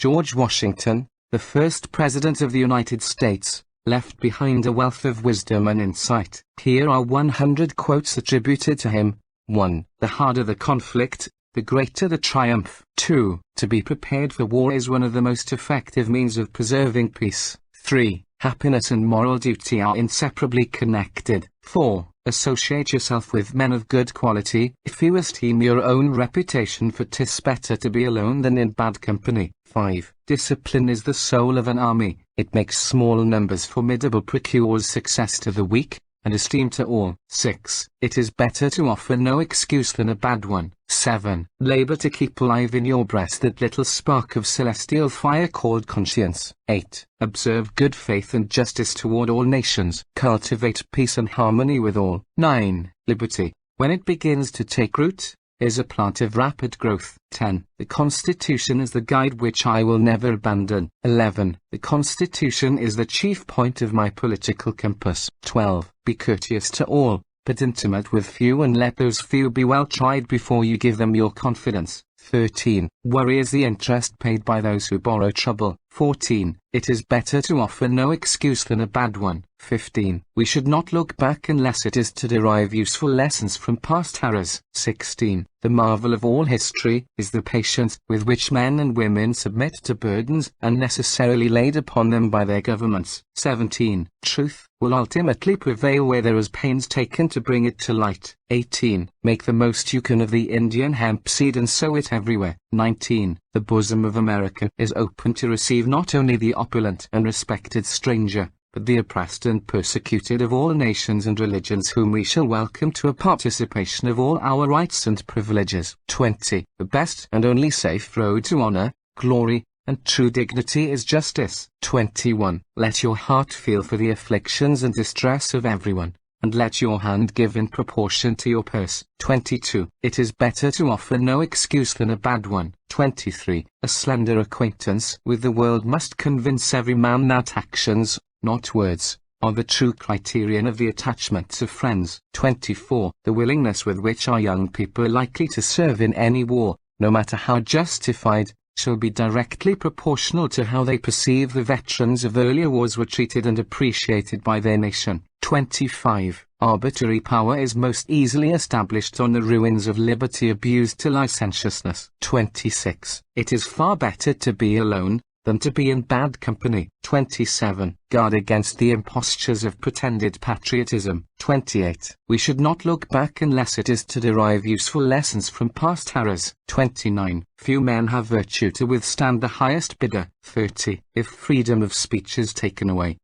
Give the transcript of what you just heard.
George Washington, the first President of the United States, left behind a wealth of wisdom and insight. Here are 100 quotes attributed to him. 1. The harder the conflict, the greater the triumph. 2. To be prepared for war is one of the most effective means of preserving peace. 3. Happiness and moral duty are inseparably connected. 4. Associate yourself with men of good quality. If you esteem your own reputation, for 'tis better to be alone than in bad company. 5. Discipline is the soul of an army. It makes small numbers formidable, procures success to the weak, and esteem to all. 6. It is better to offer no excuse than a bad one. 7. Labor to keep alive in your breast that little spark of celestial fire called conscience. 8. Observe good faith and justice toward all nations. Cultivate peace and harmony with all. 9. Liberty, when it begins to take root, is a plant of rapid growth. 10. The Constitution is the guide which I will never abandon. 11. The Constitution is the chief point of my political compass. 12. Be courteous to all, but intimate with few, and let those few be well tried before you give them your confidence. 13. Worry is the interest paid by those who borrow trouble. 14. It is better to offer no excuse than a bad one. 15. We should not look back unless it is to derive useful lessons from past errors. 16. The marvel of all history is the patience with which men and women submit to burdens unnecessarily laid upon them by their governments. 17. Truth will ultimately prevail where there is pains taken to bring it to light. 18. Make the most you can of the Indian hemp seed and sow it everywhere. 19. The bosom of America is open to receive not only the opulent and respected stranger, but the oppressed and persecuted of all nations and religions, whom we shall welcome to a participation of all our rights and privileges. 20. The best and only safe road to honor, glory, and true dignity is justice. 21. Let your heart feel for the afflictions and distress of everyone, and let your hand give in proportion to your purse. 22. It is better to offer no excuse than a bad one. 23. A slender acquaintance with the world must convince every man that actions, not words, are the true criterion of the attachments of friends. 24. The willingness with which our young people are likely to serve in any war, no matter how justified, shall be directly proportional to how they perceive the veterans of earlier wars were treated and appreciated by their nation. 25. Arbitrary power is most easily established on the ruins of liberty abused to licentiousness. 26. It is far better to be alone than to be in bad company. 27. Guard against the impostures of pretended patriotism. 28. We should not look back unless it is to derive useful lessons from past errors. 29. Few men have virtue to withstand the highest bidder. 30. If freedom of speech is taken away,